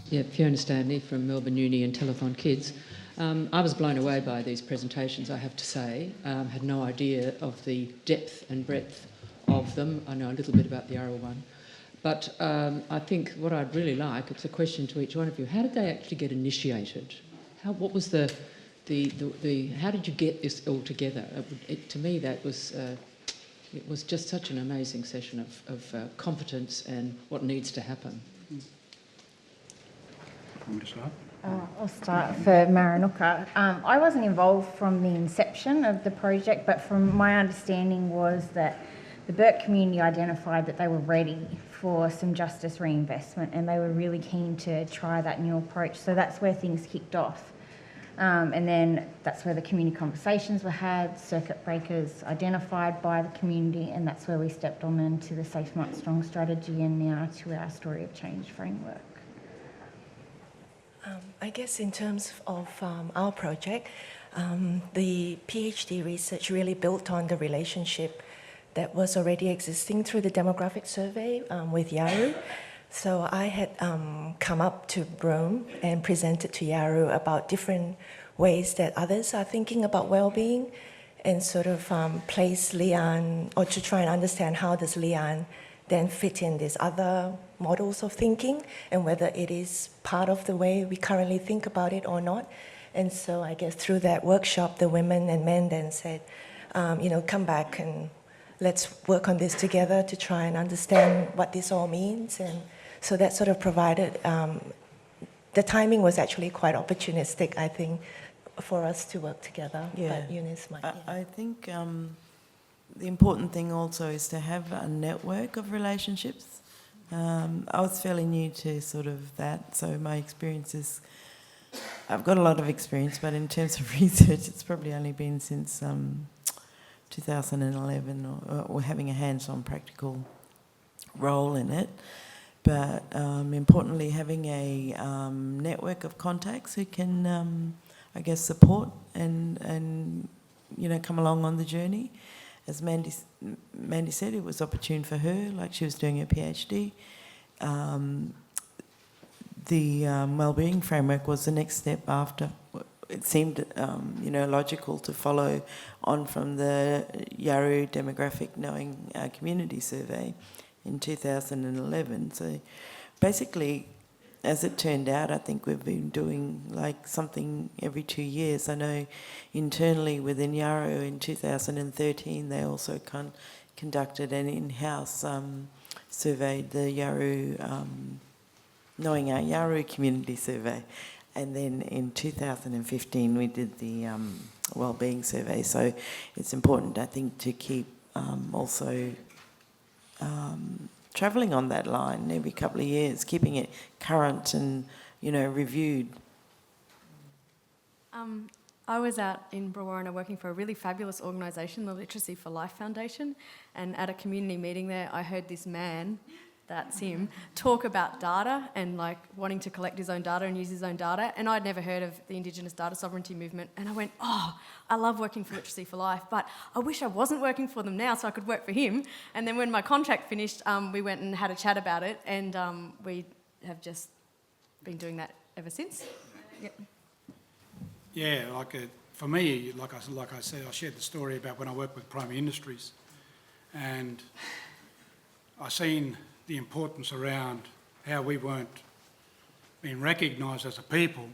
Yeah, Fiona Stanley from Melbourne Uni and Telethon Kids. I was blown away by these presentations, I have to say. Had no idea of the depth and breadth of them. I know a little bit about the Yawuru one. But I think what I'd really like, it's a question to each one of you, how did they actually get initiated? What was how did you get this all together? To me, that was, it was just such an amazing session of competence and what needs to happen. Want to start? I'll start for Marinuka. I wasn't involved from the inception of the project, but from my understanding was that the Bourke community identified that they were ready for some justice reinvestment and they were really keen to try that new approach. So that's where things kicked off. And then that's where the community conversations were had, circuit breakers identified by the community, and that's where we stepped on into the Safe Smart Strong strategy and now to our Story of Change framework. I guess in terms of our project, the PhD research really built on the relationship that was already existing through the demographic survey with Yawuru. So I had come up to Rome and presented to Yawuru about different ways that others are thinking about well-being and sort of place Lian, or to try and understand how does Lian then fit in these other models of thinking and whether it is part of the way we currently think about it or not. And so I guess through that workshop, the women and men then said, come back and let's work on this together to try and understand what this all means. And so that sort of provided, the timing was actually quite opportunistic, I think, for us to work together. Yeah. But Eunice might. I think the important thing also is to have a network of relationships. I was fairly new to sort of that, so my experience is, I've got a lot of experience, but in terms of research, it's probably only been since 2011 or having a hands-on practical role in it. But importantly, having a network of contacts who can, I guess, support and come along on the journey. As Mandy said, it was opportune for her, like she was doing her PhD. The wellbeing framework was the next step after. It seemed, logical to follow on from the Yawuru demographic knowing community survey in 2011. So basically, as it turned out, I think we've been doing like something every 2 years. I know internally within Yawuru in 2013, they also conducted an in-house survey, the Yawuru, Knowing Our Yawuru community survey. And then in 2015, we did the wellbeing survey. So it's important, I think, to keep also travelling on that line every couple of years, keeping it current and, reviewed. I was out in Brewarrina working for a really fabulous organisation, the Literacy for Life Foundation, and at a community meeting there, I heard this man, that's him, talk about data and like wanting to collect his own data and use his own data. And I'd never heard of the Indigenous data sovereignty movement. And I went, I love working for Literacy for Life, but I wish I wasn't working for them now so I could work for him. And then when my contract finished, we went and had a chat about it, and we have just been doing that ever since. Yep. Yeah, for me, like I said, I shared the story about when I worked with Primary Industries, and I seen the importance around how we weren't being recognised as a people,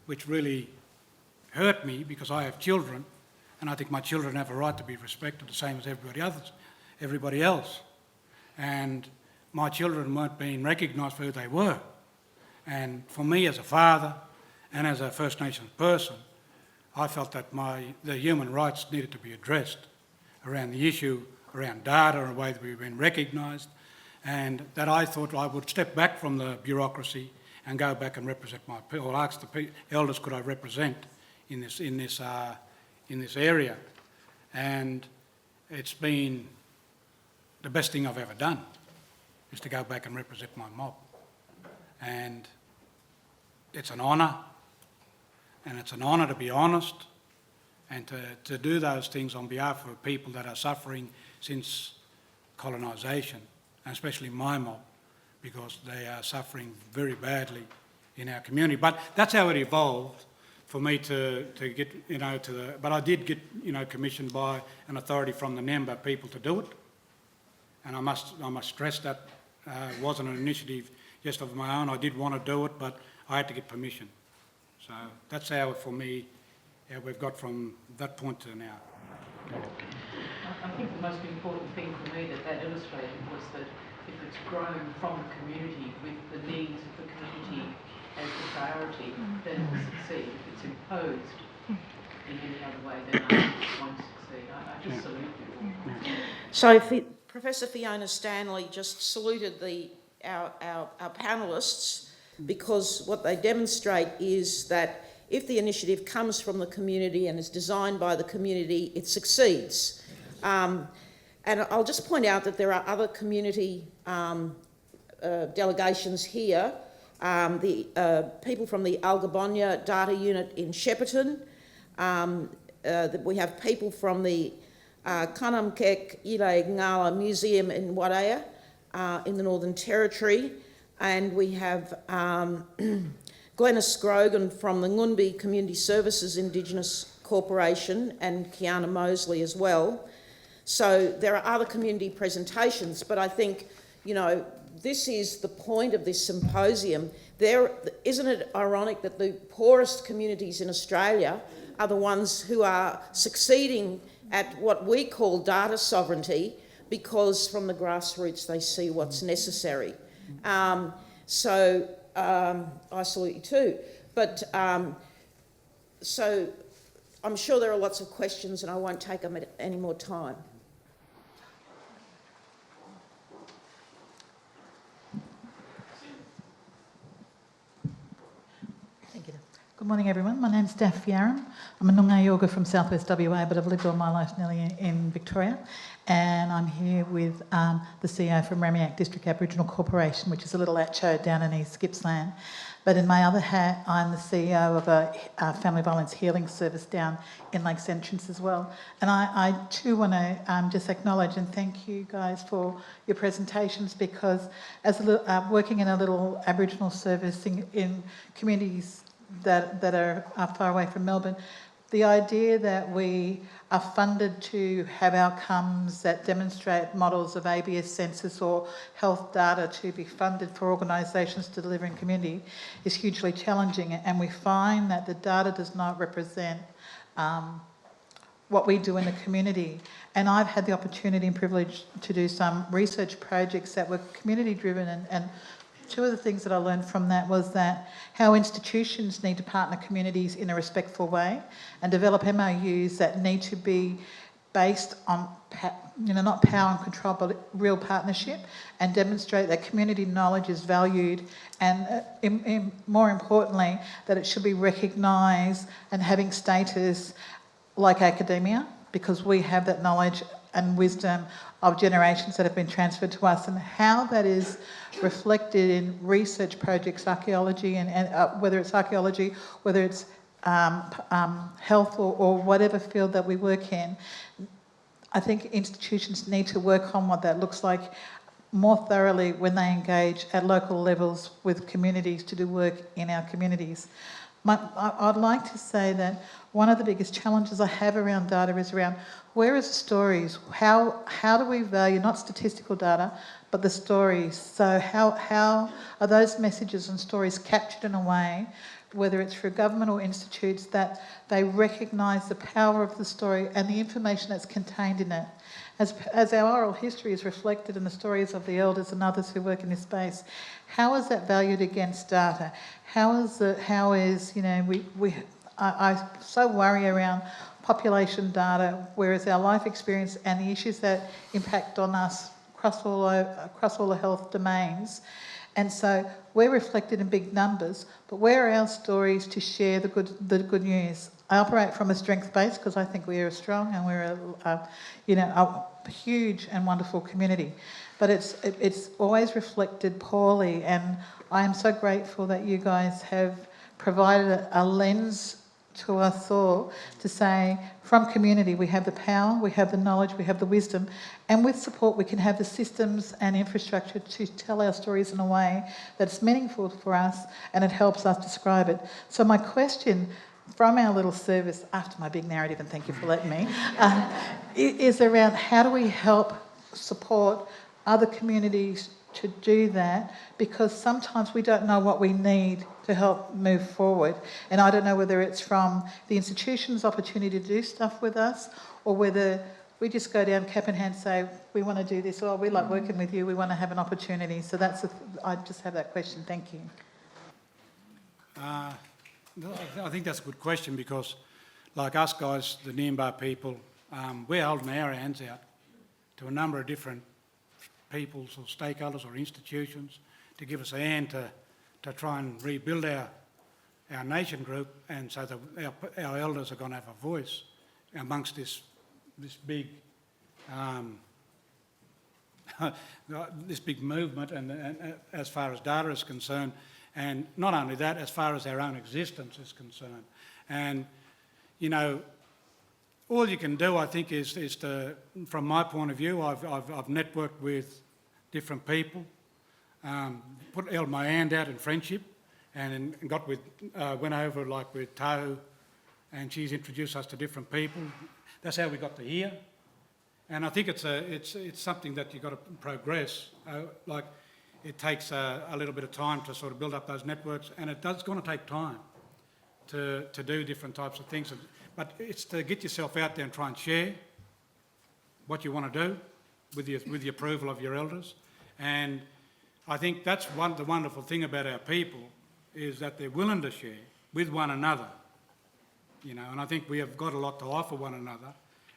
which really hurt me because I have children, and I think my children have a right to be respected the same as everybody else. And my children weren't being recognised for who they were. And for me as a father and as a First Nations person, I felt that the human rights needed to be addressed around the issue around data and the way that we've been recognised, and that I thought I would step back from the bureaucracy and go back and represent my people, or ask the elders could I represent in this area. And it's been the best thing I've ever done, is to go back and represent my mob. And it's an honour, and it's an honour to be honest and to do those things on behalf of people that are suffering since colonisation, and especially my mob, because they are suffering very badly in our community. But that's how it evolved for me to get, you know, to the... But I did get, you know, commissioned by an authority from the Ngemba people to do it. And I must stress that wasn't an initiative just of my own. I did want to do it, but I had to get permission. So that's how, for me, how we've got from that point to now. I think the most important thing for me that illustrated was that if it's grown from the community with the needs of the community as the priority, then it will succeed. If it's imposed in any other way, then it won't succeed. I just salute you all. So Professor Fiona Stanley just saluted our panellists, because what they demonstrate is that if the initiative comes from the community and is designed by the community, it succeeds. And I'll just point out that there are other community delegations here. The people from the Algabonya Data Unit in Shepparton. We have people from the Kanamkek Ile Ngala Museum in Wadaya in the Northern Territory. And we have Glenys Grogan from the Ngumbi Community Services Indigenous Corporation and Kiana Mosley as well. So there are other community presentations, but I think, you know, this is the point of this symposium. Isn't it ironic that the poorest communities in Australia are the ones who are succeeding at what we call data sovereignty, because from the grassroots they see what's necessary. So I salute you too. But so I'm sure there are lots of questions and I won't take them any more time. Good morning, everyone. My name's Daff Yaram. I'm a Noongar Yorga from southwest WA, but I've lived all my life nearly in Victoria. And I'm here with the CEO from Ramiak District Aboriginal Corporation, which is a little atcho down in East Gippsland. But in my other hat, I'm the CEO of a family violence healing service down in Lakes Entrance as well. And I too want to just acknowledge and thank you guys for your presentations, because as working in a little Aboriginal service in communities that are far away from Melbourne, the idea that we are funded to have outcomes that demonstrate models of ABS census or health data to be funded for organisations to deliver in community is hugely challenging, and we find that the data does not represent what we do in the community. And I've had the opportunity and privilege to do some research projects that were community driven, and two of the things that I learned from that was that how institutions need to partner communities in a respectful way and develop MOUs that need to be based on, not power and control, but real partnership, and demonstrate that community knowledge is valued, and more importantly, that it should be recognised and having status like academia, because we have that knowledge and wisdom of generations that have been transferred to us, and how that is reflected in research projects, archaeology, and whether it's archaeology, whether it's health or whatever field that we work in. I think institutions need to work on what that looks like more thoroughly when they engage at local levels with communities to do work in our communities. I'd like to say that one of the biggest challenges I have around data is around where is the stories? How do we value not statistical data, but the stories? So how are those messages and stories captured in a way, whether it's through government or institutes, that they recognise the power of the story and the information that's contained in it? As our oral history is reflected in the stories of the elders and others who work in this space, how is that valued against data? I so worry around population data, whereas our life experience and the issues that impact on us across all the health domains. And so we're reflected in big numbers, but where are our stories to share the good news? I operate from a strength base because I think we are strong and we're a huge and wonderful community. But it's always reflected poorly, and I am so grateful that you guys have provided a lens to us all to say, from community, we have the power, we have the knowledge, we have the wisdom, and with support we can have the systems and infrastructure to tell our stories in a way that's meaningful for us and it helps us describe it. So my question from our little service, after my big narrative, and thank you for letting me, is around how do we help support other communities to do that, because sometimes we don't know what we need to help move forward. And I don't know whether it's from the institution's opportunity to do stuff with us or whether we just go down cap in hand and say, we want to do this, or we like working with you, we want to have an opportunity. So I just have that question. Thank you. I think that's a good question because, like us guys, the Ngemba people, we're holding our hands out to a number of different peoples or stakeholders or institutions to give us a hand to try and rebuild our nation group, and so that our elders are going to have a voice amongst this big this big movement, and as far as data is concerned, and not only that, as far as our own existence is concerned. And you know, all you can do, I think, is to, from my point of view, I've networked with different people, held my hand out in friendship, and went over like with Tau, and she's introduced us to different people. That's how we got to here. And I think it's something that you've got to progress. Like it takes a little bit of time to sort of build up those networks, and it's going to take time to do different types of things. But it's to get yourself out there and try and share what you want to do with the approval of your elders. And I think that's the wonderful thing about our people, is that they're willing to share with one another. You know, and I think we have got a lot to offer one another,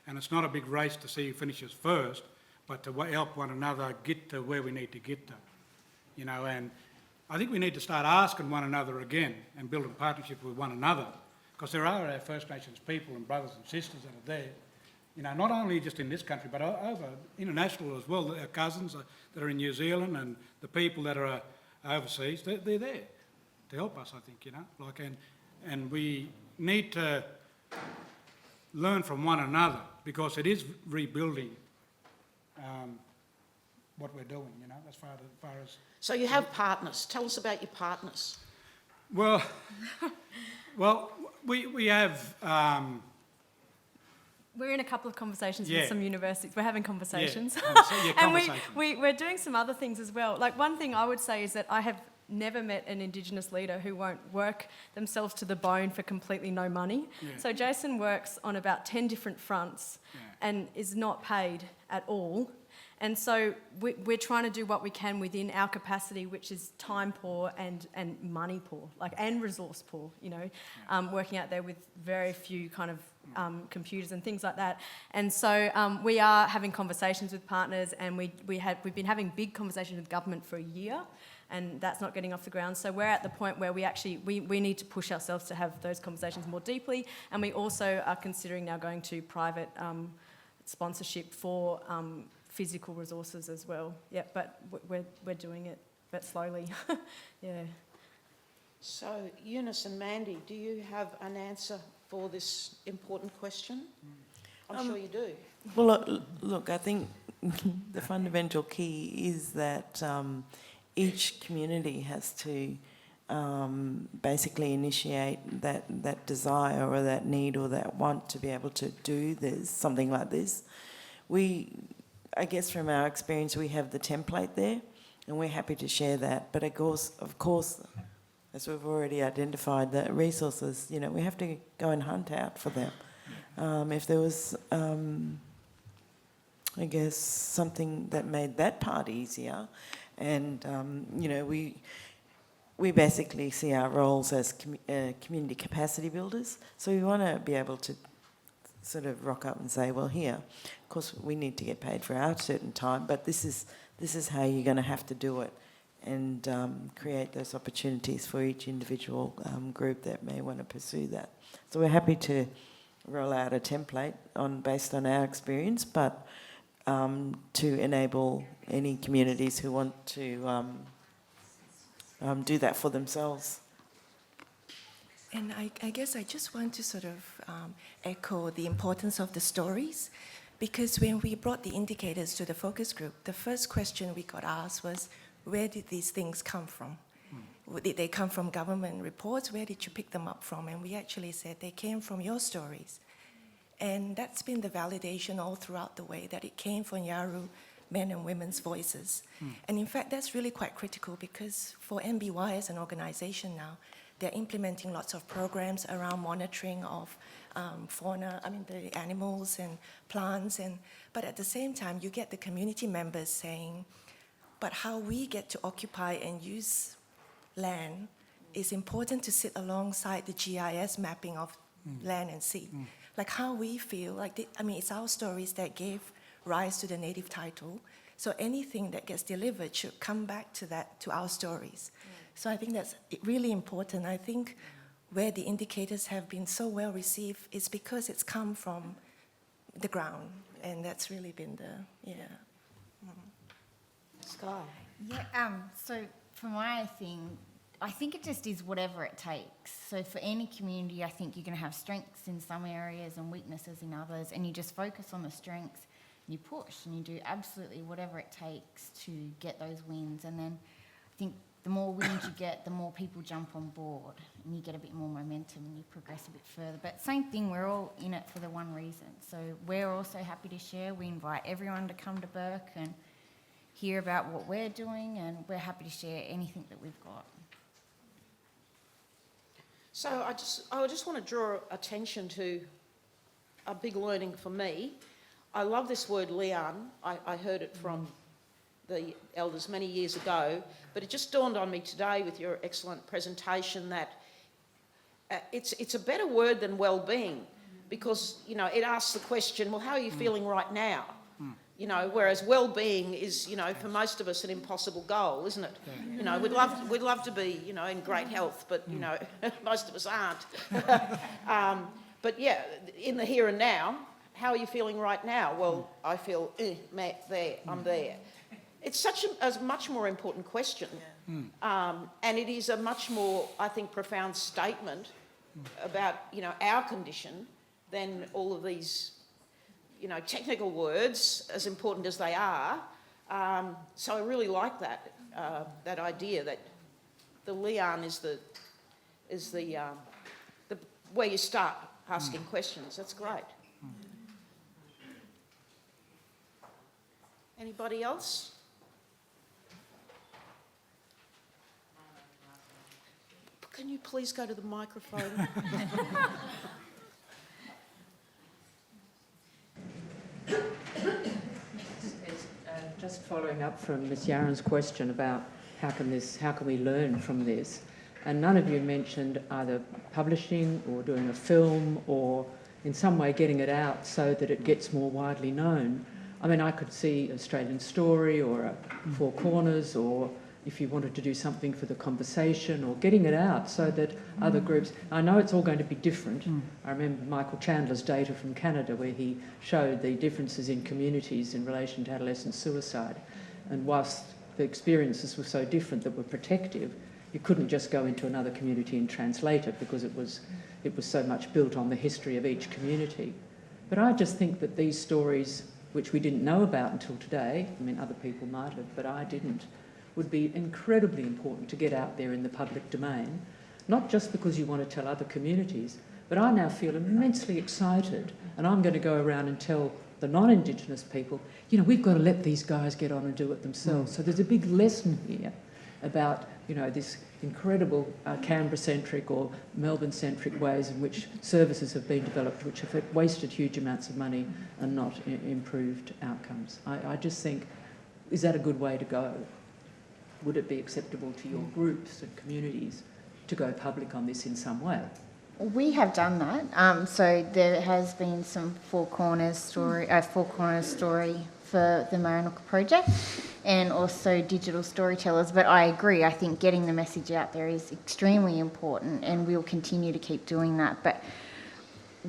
and it's not a big race to see who finishes first, but to help one another get to where we need to get to. You know, and I think we need to start asking one another again and building partnership with one another, because there are our First Nations people and brothers and sisters that are there, you know, not only just in this country, but over international as well. Our cousins that are in New Zealand and the people that are overseas, they're there to help us, I think, you know. Like, and we need to learn from one another, because it is rebuilding what we're doing, you know, as far as... So you have partners. Tell us about your partners. Well, we have... We're in a couple of conversations with some universities. We're having conversations. Yeah, and we're doing some other things as well. Like, one thing I would say is that I have never met an Indigenous leader who won't work themselves to the bone for completely no money. Yeah. So Jason works on about 10 different fronts and is not paid at all. And so we're trying to do what we can within our capacity, which is time poor and money poor, like, and resource poor, you know, working out there with very few kind of computers and things like that. And so we are having conversations with partners, and we've been having big conversations with government for a year, and that's not getting off the ground. So we're at the point where we need to push ourselves to have those conversations more deeply, and we also are considering now going to private sponsorship for physical resources as well. Yeah, but we're doing it, but slowly. Yeah. So Eunice and Mandy, do you have an answer for this important question? I'm sure you do. Well, look, I think the fundamental key is that each community has to basically initiate that desire or that need or that want to be able to do something like this. I guess from our experience, we have the template there, and we're happy to share that. But of course, as we've already identified, the resources, you know, we have to go and hunt out for them. If there was, I guess, something that made that part easier, and you know, we basically see our roles as community capacity builders. So we want to be able to sort of rock up and say, well, here, of course, we need to get paid for our certain time, but this is how you're going to have to do it, and create those opportunities for each individual group that may want to pursue that. So we're happy to roll out a template based on our experience, but to enable any communities who want to do that for themselves. And I guess I just want to sort of echo the importance of the stories, because when we brought the indicators to the focus group, the first question we got asked was, where did these things come from? Did they come from government reports? Where did you pick them up from? And we actually said they came from your stories. And that's been the validation all throughout the way, that it came from Yawuru men and women's voices. And in fact, that's really quite critical, because for MBY as an organisation now, they're implementing lots of programs around monitoring of fauna, the animals and plants. But at the same time, you get the community members saying, but how we get to occupy and use land is important to sit alongside the GIS mapping of land and sea. Like how we feel, like it's our stories that gave rise to the native title. So anything that gets delivered should come back to that, to our stories. So I think that's really important. I think where the indicators have been so well received is because it's come from the ground, and that's really been the, Skye. Yeah, so for my thing, I think it just is whatever it takes. So for any community, I think you're going to have strengths in some areas and weaknesses in others, and you just focus on the strengths, and you push, and you do absolutely whatever it takes to get those wins. And then I think the more wins you get, the more people jump on board, and you get a bit more momentum and you progress a bit further. But same thing, we're all in it for the one reason. So we're also happy to share. We invite everyone to come to Burke and hear about what we're doing, and we're happy to share anything that we've got. So I just want to draw attention to a big learning for me. I love this word lian. I heard it from the elders many years ago, but it just dawned on me today with your excellent presentation that it's a better word than well-being, because, it asks the question, well, how are you feeling right now? Whereas well-being is, for most of us an impossible goal, isn't it? Yeah. We'd love to be, in great health, but, most of us aren't. But yeah, in the here and now, how are you feeling right now? Well, I feel, I'm there. It's such a much more important question. And it is a much more, I think, profound statement about, our condition than all of these technical words, as important as they are. So I really like that idea that the lian is the where you start asking questions. That's great. Anybody else? Can you please go to the microphone? Just following up from Ms. Yaron's question about how can we learn from this, and none of you mentioned either publishing or doing a film or in some way getting it out so that it gets more widely known. I mean, I could see Australian Story or a Four Corners, or if you wanted to do something for the conversation, or getting it out so that other groups... I know it's all going to be different. I remember Michael Chandler's data from Canada where he showed the differences in communities in relation to adolescent suicide. And whilst the experiences were so different that were protective, you couldn't just go into another community and translate it because it was so much built on the history of each community. But I just think that these stories, which we didn't know about until today, I mean, other people might have, but I didn't, would be incredibly important to get out there in the public domain, not just because you want to tell other communities, but I now feel immensely excited, and I'm going to go around and tell the non-Indigenous people, we've got to let these guys get on and do it themselves. So there's a big lesson here about, this incredible Canberra-centric or Melbourne-centric ways in which services have been developed, which have wasted huge amounts of money and not improved outcomes. I just think, is that a good way to go? Would it be acceptable to your groups and communities to go public on this in some way? We have done that. So there has been some Four Corners story for the Maranoka project, and also digital storytellers. But I agree, I think getting the message out there is extremely important, and we'll continue to keep doing that. But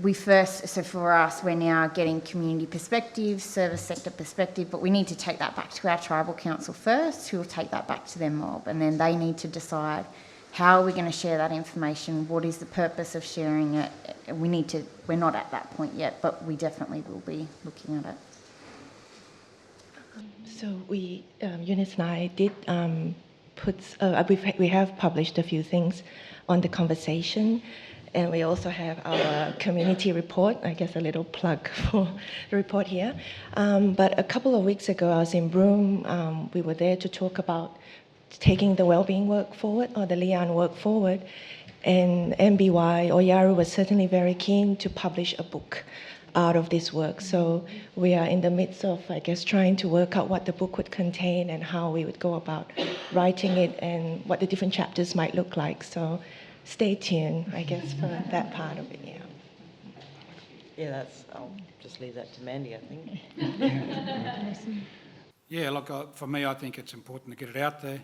so for us, we're now getting community perspective, service sector perspective, but we need to take that back to our tribal council first, who will take that back to their mob, and then they need to decide how are we going to share that information? What is the purpose of sharing it? We're not at that point yet, but we definitely will be looking at it. So Eunice and I did we have published a few things on the conversation, and we also have our community report, I guess a little plug for the report here. But a couple of weeks ago, I was in Broome. We were there to talk about taking the wellbeing work forward, or the Lian work forward, and MBY or Yawuru was certainly very keen to publish a book out of this work. So we are in the midst of, I guess, trying to work out what the book would contain and how we would go about writing it and what the different chapters might look like. So stay tuned, I guess, for that part of it, yeah. Yeah, I'll just leave that to Mandy, I think. Yeah, look, for me, I think it's important to get it out there.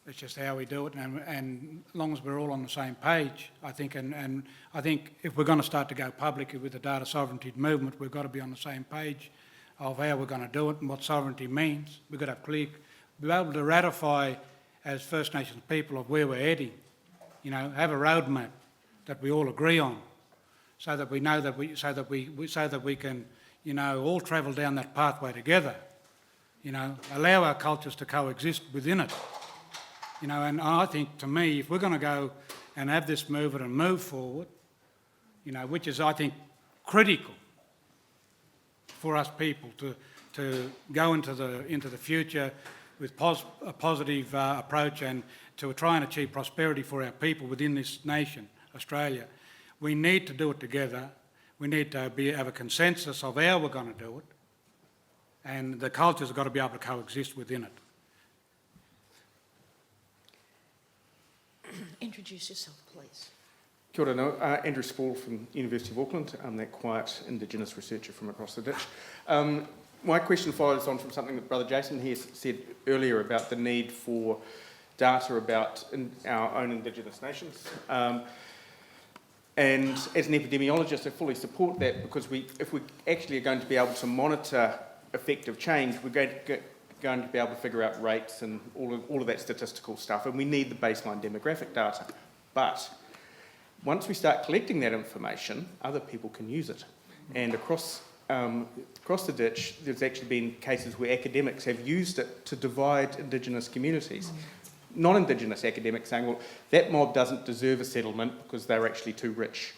It's just how we do it, and as long as we're all on the same page, I think, and I think if we're going to start to go public with the data sovereignty movement, we've got to be on the same page of how we're going to do it and what sovereignty means. We've got to be able to ratify as First Nations people of where we're heading, have a roadmap that we all agree on, so that we know that we can, all travel down that pathway together. Allow our cultures to coexist within it. And I think, to me, if we're going to go and have this movement and move forward, which is, I think, critical for us people to go into the future with a positive approach and to try and achieve prosperity for our people within this nation, Australia, we need to do it together. We need to have a consensus of how we're going to do it, and the cultures have got to be able to coexist within it. Introduce yourself, please. Kia ora, no. Andrew Spall from University of Auckland. I'm that quiet Indigenous researcher from across the ditch. My question follows on from something that Brother Jason here said earlier about the need for data about our own Indigenous nations. And as an epidemiologist, I fully support that, because if we actually are going to be able to monitor effective change, we're going to be able to figure out rates and all of that statistical stuff, and we need the baseline demographic data. But once we start collecting that information, other people can use it. And across the ditch, there's actually been cases where academics have used it to divide Indigenous communities. Non-Indigenous academics saying, well, that mob doesn't deserve a settlement because they're actually too rich,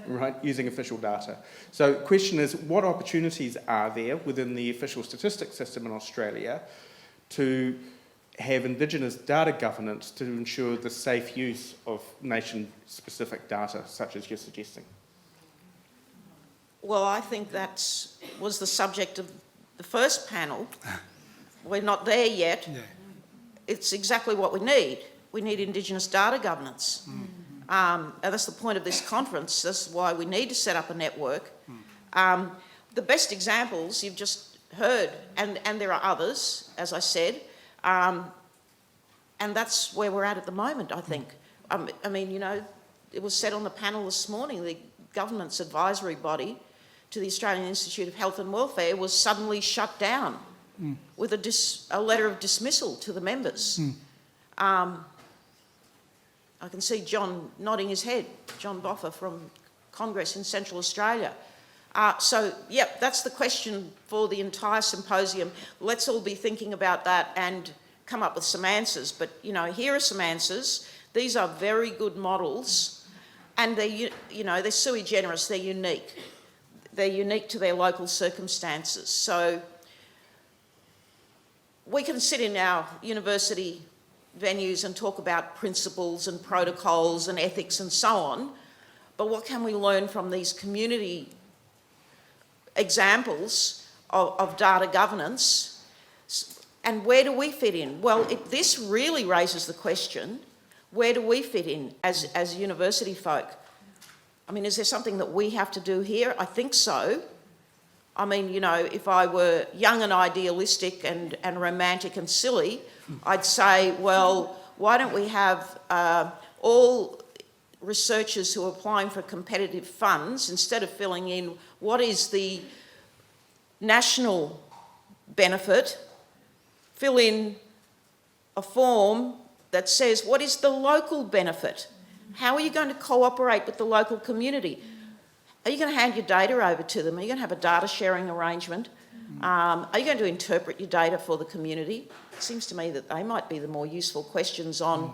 right, using official data. So the question is, what opportunities are there within the official statistics system in Australia to have Indigenous data governance to ensure the safe use of nation-specific data, such as you're suggesting? Well, I think that was the subject of the first panel. We're not there yet. Yeah. It's exactly what we need. We need Indigenous data governance. And that's the point of this conference. That's why we need to set up a network. The best examples you've just heard, and there are others, as I said, and that's where we're at the moment, I think. I mean, it was said on the panel this morning, the government's advisory body to the Australian Institute of Health and Welfare was suddenly shut down with a letter of dismissal to the members. I can see John nodding his head, John Boffa from Congress in Central Australia. So, yep, that's the question for the entire symposium. Let's all be thinking about that and come up with some answers. But, here are some answers. These are very good models, and they're sui generis, they're unique. They're unique to their local circumstances. So we can sit in our university venues and talk about principles and protocols and ethics and so on, but what can we learn from these community examples of data governance, and where do we fit in? Well, this really raises the question, where do we fit in as university folk? I mean, is there something that we have to do here? I think so. I mean, if I were young and idealistic and romantic and silly, I'd say, well, why don't we have all researchers who are applying for competitive funds, instead of filling in what is the national benefit, fill in a form that says, what is the local benefit? How are you going to cooperate with the local community? Are you going to hand your data over to them? Are you going to have a data sharing arrangement? Are you going to interpret your data for the community? It seems to me that they might be the more useful questions on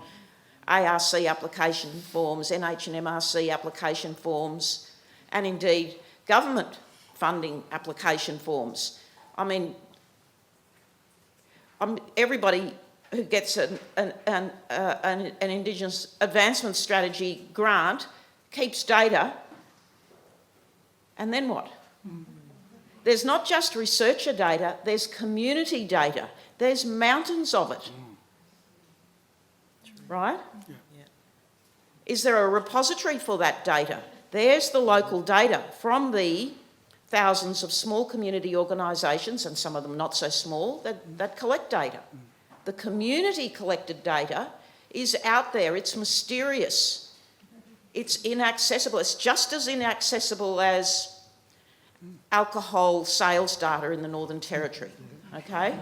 ARC application forms, NH and MRC application forms, and indeed government funding application forms. I mean, everybody who gets an Indigenous Advancement Strategy grant keeps data, and then what? There's not just researcher data, there's community data. There's mountains of it. Right? Yeah. Is there a repository for that data? There's the local data from the thousands of small community organisations, and some of them not so small, that collect data. The community collected data is out there, it's mysterious, it's inaccessible. It's just as inaccessible as alcohol sales data in the Northern Territory, okay?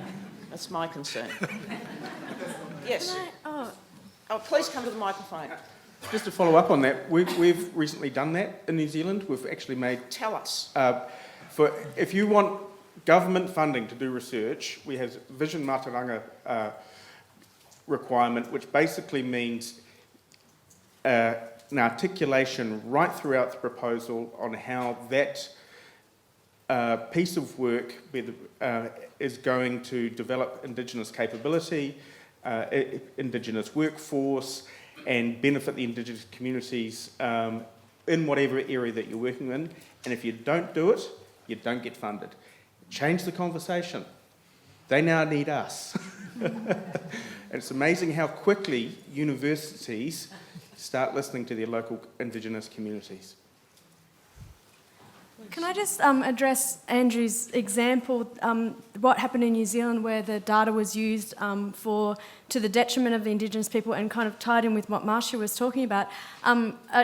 That's my concern. Yes. Oh, please come to the microphone. Just to follow up on that, we've recently done that in New Zealand. We've actually made... Tell us. If you want government funding to do research, we have Vision Mātauranga requirement, which basically means an articulation right throughout the proposal on how that piece of work is going to develop Indigenous capability, Indigenous workforce, and benefit the Indigenous communities in whatever area that you're working in. And if you don't do it, you don't get funded. Change the conversation. They now need us. And it's amazing how quickly universities start listening to their local Indigenous communities. Can I just address Andrew's example, what happened in New Zealand where the data was used to the detriment of the Indigenous people, and kind of tied in with what Marcia was talking about.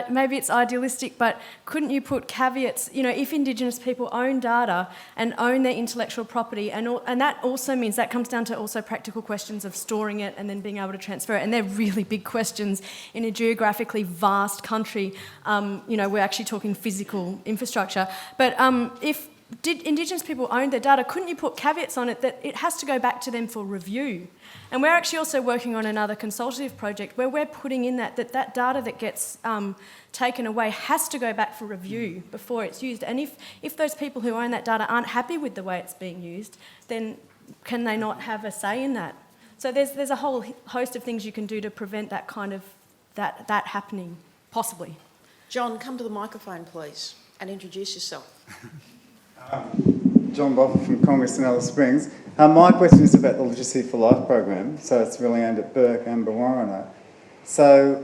Maybe it's idealistic, but couldn't you put caveats, if Indigenous people own data and own their intellectual property, and that also means that comes down to also practical questions of storing it and then being able to transfer it, and they're really big questions in a geographically vast country. We're actually talking physical infrastructure. But if Indigenous people own their data, couldn't you put caveats on it that it has to go back to them for review? And we're actually also working on another consultative project where we're putting in that data that gets taken away has to go back for review before it's used. And if those people who own that data aren't happy with the way it's being used, then can they not have a say in that? So there's a whole host of things you can do to prevent that kind of that happening, possibly. John, come to the microphone, please, and introduce yourself. John Boffer from Congress in Alice Springs. My question is about the Literacy for Life program, so it's really aimed at Burke and Brewarrina. So,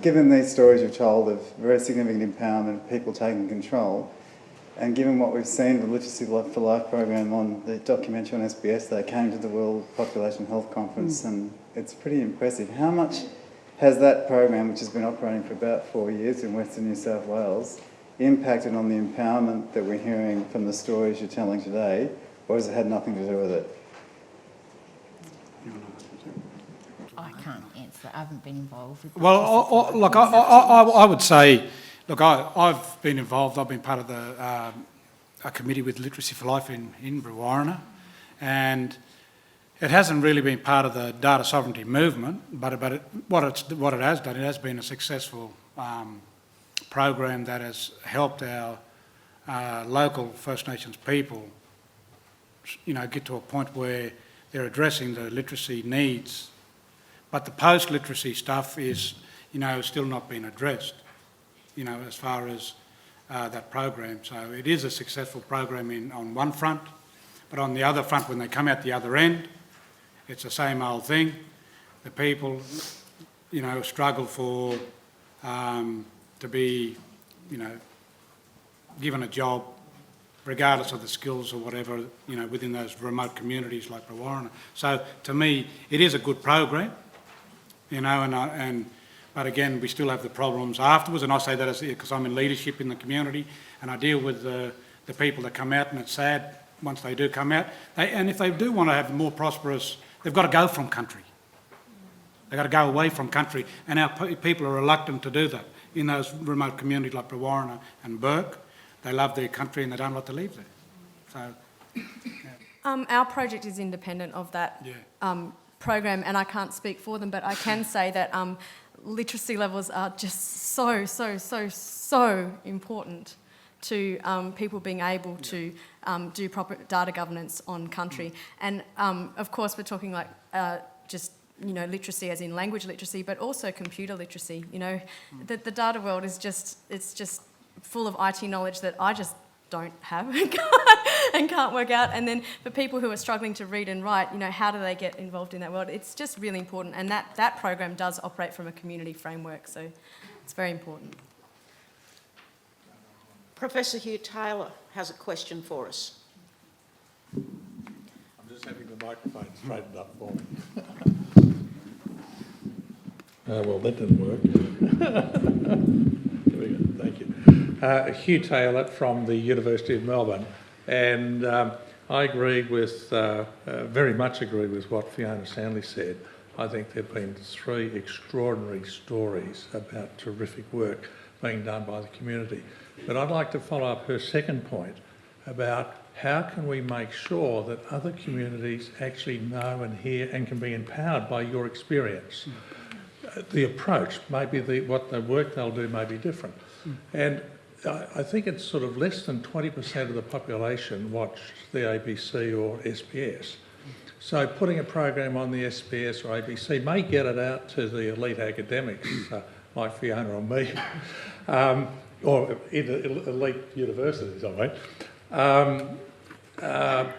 given these stories you've told of very significant empowerment, people taking control, and given what we've seen of the Literacy for Life program on the documentary on SBS, they came to the World Population Health Conference, and it's pretty impressive. How much has that program, which has been operating for about 4 years in Western New South Wales, impacted on the empowerment that we're hearing from the stories you're telling today, or has it had nothing to do with it? I can't answer. I haven't been involved with. Well, look, I would say, look, I've been involved. I've been part of a committee with Literacy for Life in Brewarrina, and it hasn't really been part of the data sovereignty movement. But what it has done, it has been a successful program that has helped our local First Nations people, get to a point where they're addressing the literacy needs. But the post-literacy stuff is, still not been addressed, as far as that program. So it is a successful program on one front, but on the other front, when they come out the other end, it's the same old thing. The people, struggle for to be, given a job, regardless of the skills or whatever, within those remote communities like Brewarrina. So to me, it is a good program, but again, we still have the problems afterwards, and I say that because I'm in leadership in the community, and I deal with the people that come out, and it's sad once they do come out. And if they do want to have more prosperous, they've got to go from country. They've got to go away from country, and our people are reluctant to do that. In those remote communities like Brewarrina and Burke, they love their country and they don't like to leave there. So, yeah. Our project is independent of that program, and I can't speak for them, but I can say that literacy levels are just so important to people being able to do proper data governance on country. And of course, we're talking like just literacy as in language literacy, but also computer literacy. The data world is it's just full of IT knowledge that I just don't have and can't work out. And then for people who are struggling to read and write, how do they get involved in that world? It's just really important. And that program does operate from a community framework, so it's very important. Professor Hugh Taylor has a question for us. I'm just having the microphone straightened up for me. Well, that didn't work. There we go, thank you. Hugh Taylor from the University of Melbourne, and I agreed with, very much agreed with what Fiona Stanley said. I think there have been 3 extraordinary stories about terrific work being done by the community. But I'd like to follow up her second point about how can we make sure that other communities actually know and hear and can be empowered by your experience. The approach, maybe what the work they'll do may be different. And I think it's sort of less than 20% of the population watch the ABC or SBS. So putting a program on the SBS or ABC may get it out to the elite academics like Fiona or me, or elite universities, I mean.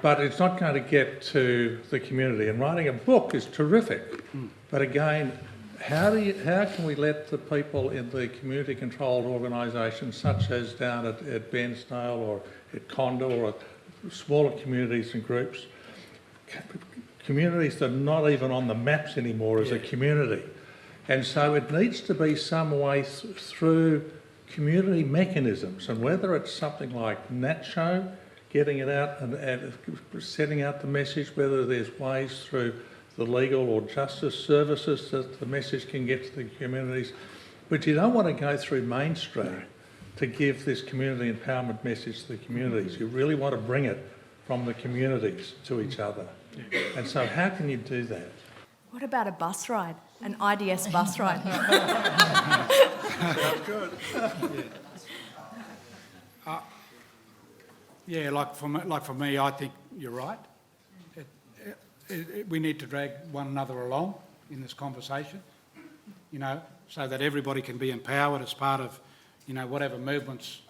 But it's not going to get to the community. And writing a book is terrific. But again, how can we let the people in the community-controlled organisations, such as down at Bairnsdale or at Condor or smaller communities and groups, communities that are not even on the maps anymore as a community. And so it needs to be some way through community mechanisms, and whether it's something like NatShow, getting it out and setting out the message, whether there's ways through the legal or justice services that the message can get to the communities. But you don't want to go through mainstream to give this community empowerment message to the communities. You really want to bring it from the communities to each other. And so how can you do that? What about a bus ride? An IDS bus ride? That's good. Like for me, I think you're right. We need to drag one another along in this conversation, so that everybody can be empowered as part of, whatever movement's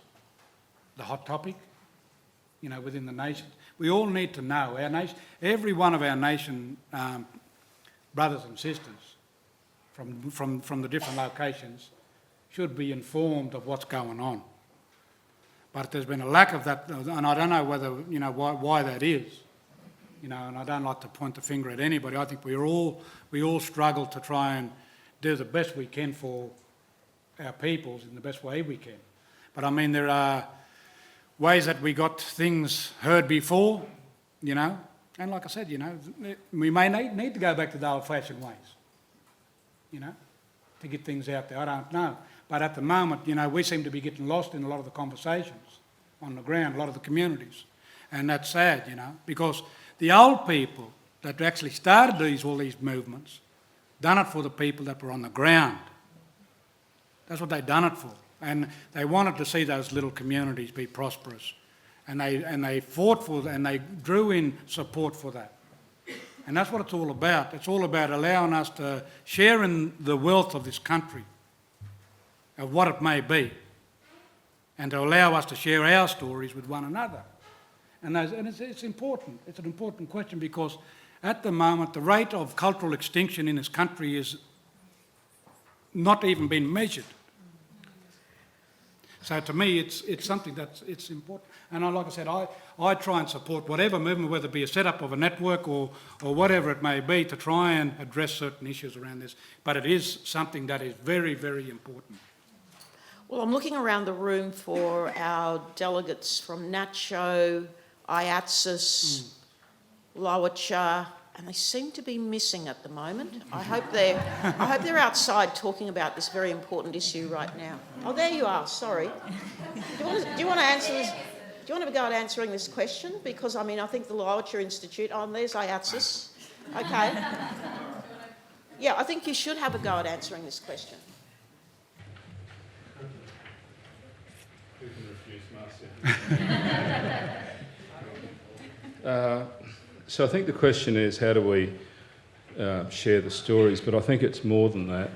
the hot topic, within the nation. We all need to know, our nation, every one of our nation brothers and sisters from the different locations should be informed of what's going on. But there's been a lack of that, and I don't know whether, why that is. And I don't like to point the finger at anybody. I think we all struggle to try and do the best we can for our peoples in the best way we can. But I mean, there are ways that we got things heard before, and like I said, we may need to go back to the old-fashioned ways, to get things out there. I don't know. But at the moment, we seem to be getting lost in a lot of the conversations on the ground, a lot of the communities. And that's sad, because the old people that actually started all these movements done it for the people that were on the ground. That's what they done it for. And they wanted to see those little communities be prosperous. And they fought for that, and they drew in support for that. And that's what it's all about. It's all about allowing us to share in the wealth of this country, of what it may be, and to allow us to share our stories with one another. And it's important. It's an important question, because at the moment the rate of cultural extinction in this country is not even being measured. So to me, it's something it's important. And like I said, I try and support whatever movement, whether it be a setup of a network or whatever it may be, to try and address certain issues around this. But it is something that is very, very important. Well, I'm looking around the room for our delegates from NatShow, AIATSIS, Lowitja, and they seem to be missing at the moment. I hope they're outside talking about this very important issue right now. Oh, there you are. Sorry. Do you want to answer this? Do you want to go at answering this question? Because I think the Literature Institute. Oh, and there's AIATSIS. Okay. Yeah, I think you should have a go at answering this question. Who can refuse Marcia? So I think the question is, how do we share the stories? But I think it's more than that.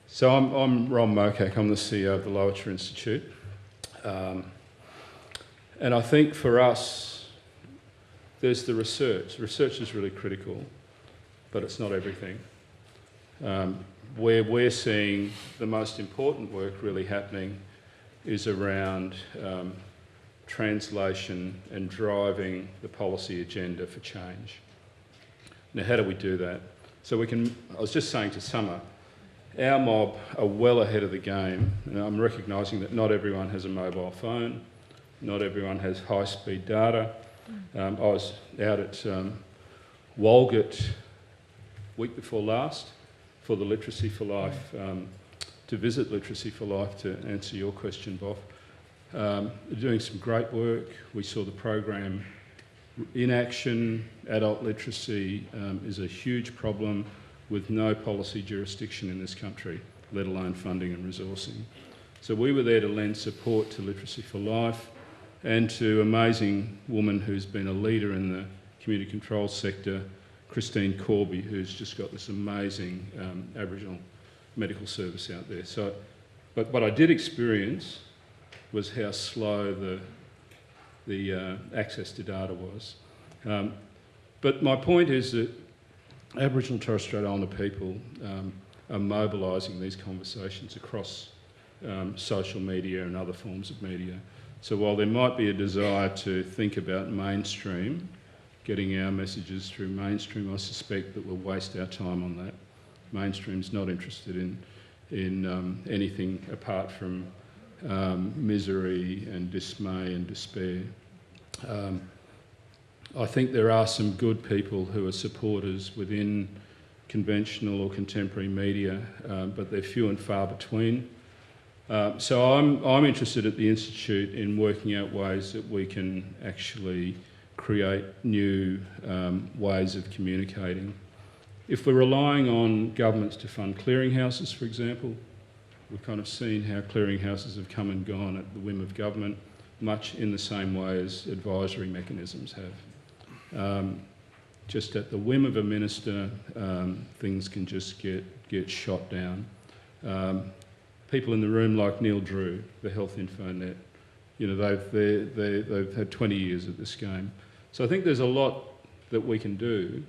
So I'm Ron Mokak, I'm the CEO of the Literature Institute. And I think for us, there's the research. Research is really critical, but it's not everything. Where we're seeing the most important work really happening is around translation and driving the policy agenda for change. Now, how do we do that? So I was just saying to Summer, our mob are well ahead of the game. And I'm recognising that not everyone has a mobile phone, not everyone has high-speed data. I was out at Walgett week before last for the Literacy for Life, to visit Literacy for Life, to answer your question, Bob. They're doing some great work. We saw the program in action. Adult literacy is a huge problem with no policy jurisdiction in this country, let alone funding and resourcing. So we were there to lend support to Literacy for Life and to an amazing woman who's been a leader in the community control sector, Christine Corby, who's just got this amazing Aboriginal medical service out there. So, but what I did experience was how slow the access to data was. But my point is that Aboriginal and Torres Strait Islander people are mobilising these conversations across social media and other forms of media. So while there might be a desire to think about mainstream, getting our messages through mainstream, I suspect that we'll waste our time on that. Mainstream's not interested in anything apart from misery and dismay and despair. I think there are some good people who are supporters within conventional or contemporary media, but they're few and far between. So I'm interested at the Institute in working out ways that we can actually create new ways of communicating. If we're relying on governments to fund clearinghouses, for example, we've kind of seen how clearinghouses have come and gone at the whim of government, much in the same way as advisory mechanisms have. Just at the whim of a minister, things can just get shot down. People in the room like Neil Drew, the Health Infonet, they've had 20 years at this game. So I think there's a lot that we can do,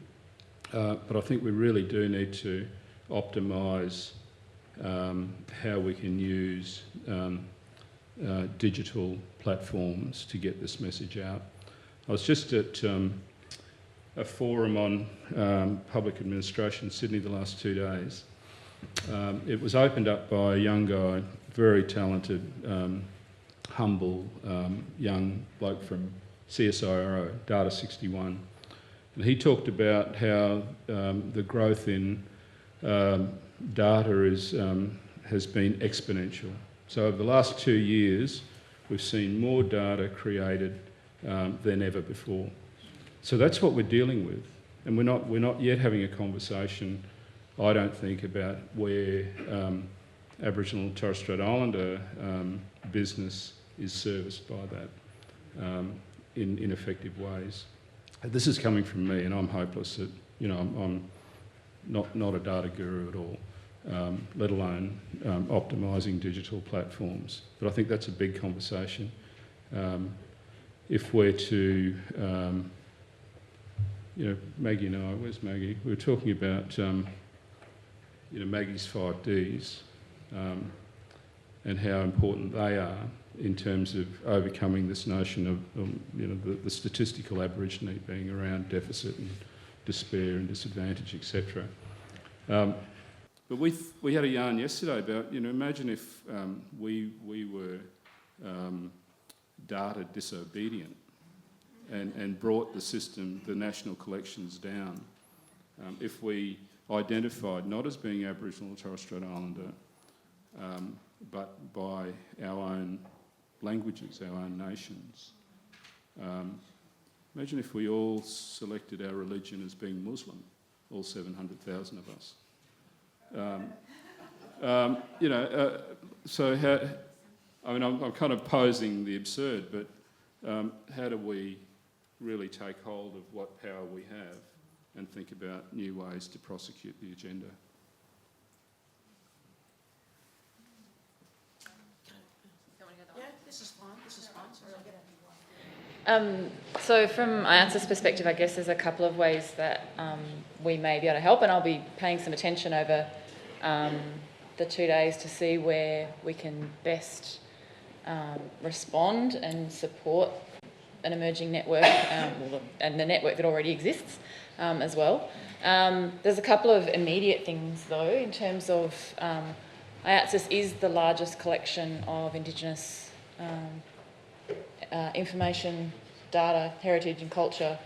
but I think we really do need to optimise how we can use digital platforms to get this message out. I was just at a forum on public administration in Sydney the last 2 days. It was opened up by a young guy, very talented, humble young bloke from CSIRO, Data 61. And he talked about how the growth in data has been exponential. So over the last 2 years, we've seen more data created than ever before. So that's what we're dealing with. And we're not yet having a conversation, I don't think, about where Aboriginal and Torres Strait Islander business is serviced by that in effective ways. This is coming from me, and I'm hopeless at, I'm not a data guru at all, let alone optimising digital platforms. But I think that's a big conversation. If we're to, Maggie and I, where's Maggie? We were talking about, Maggie's 5 Ds and how important they are in terms of overcoming this notion of, the statistical Aborigine being around deficit and despair and disadvantage, etc. But we had a yarn yesterday about, imagine if we were data disobedient. and brought the system, the national collections down, if we identified not as being Aboriginal or Torres Strait Islander, but by our own languages, our own nations. Imagine if we all selected our religion as being Muslim, all 700,000 of us. So how, I mean, I'm kind of posing the absurd, but how do we really take hold of what power we have and think about new ways to prosecute the agenda? Yeah, this is fine. So from AIATSIS perspective, I guess there's a couple of ways that we may be able to help, and I'll be paying some attention over the 2 days to see where we can best respond and support an emerging network, and the network that already exists as well. There's a couple of immediate things though, in terms of AIATSIS is the largest collection of Indigenous information, data, heritage and culture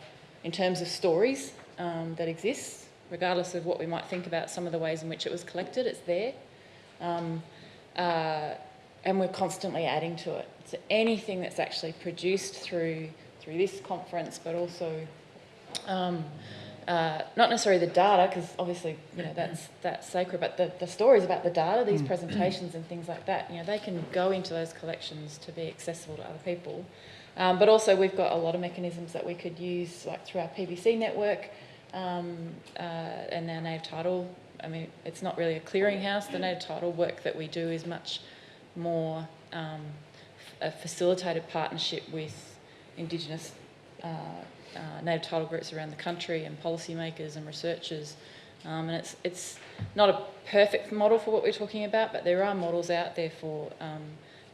in terms of stories that exists, regardless of what we might think about some of the ways in which it was collected, it's there. And we're constantly adding to it. So anything that's actually produced through this conference, but also not necessarily the data, because obviously that's sacred, but the stories about the data, these presentations and things like that, they can go into those collections to be accessible to other people. But also we've got a lot of mechanisms that we could use, like through our PBC network and our native title. I mean, it's not really a clearinghouse. The native title work that we do is much more a facilitated partnership with Indigenous native title groups around the country and policymakers and researchers. And it's not a perfect model for what we're talking about, but there are models out there for, a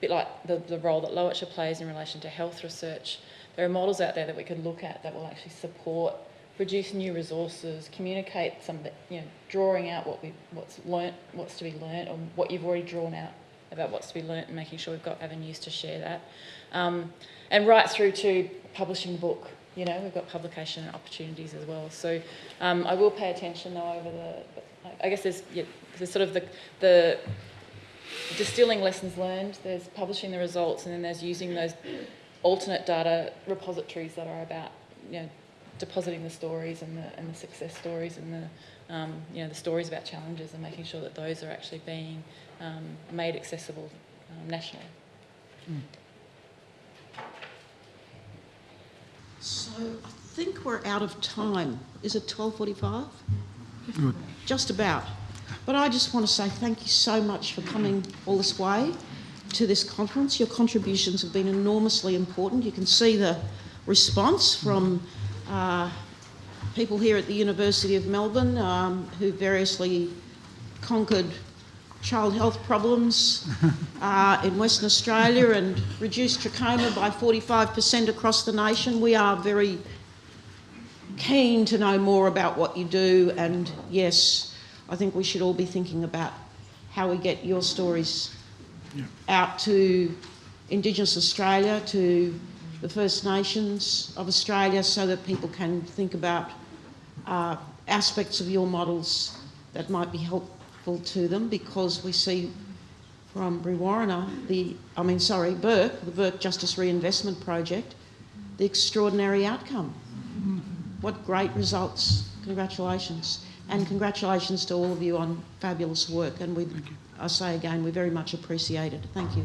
bit like the role that Loacha plays in relation to health research. There are models out there that we could look at that will actually support, produce new resources, communicate some of the, drawing out what's to be learnt, or what you've already drawn out about what's to be learnt, and making sure we've got avenues to share that. And right through to publishing a book. We've got publication opportunities as well. So I will pay attention though over I guess there's sort of the distilling lessons learned, there's publishing the results, and then there's using those alternate data repositories that are about, depositing the stories and the success stories and the stories about challenges, and making sure that those are actually being made accessible nationally. So I think we're out of time. Is it 12:45? Good. Just about. But I just want to say thank you so much for coming all this way to this conference. Your contributions have been enormously important. You can see the response from people here at the University of Melbourne who variously conquered child health problems in Western Australia and reduced trachoma by 45% across the nation. We are very keen to know more about what you do, and yes, I think we should all be thinking about how we get your stories out to Indigenous Australia, to the First Nations of Australia, so that people can think about aspects of your models that might be helpful to them, because we see from Burke, the Burke Justice Reinvestment Project, the extraordinary outcome. What great results. Congratulations. And congratulations to all of you on fabulous work. And I say again, we very much appreciate it. Thank you.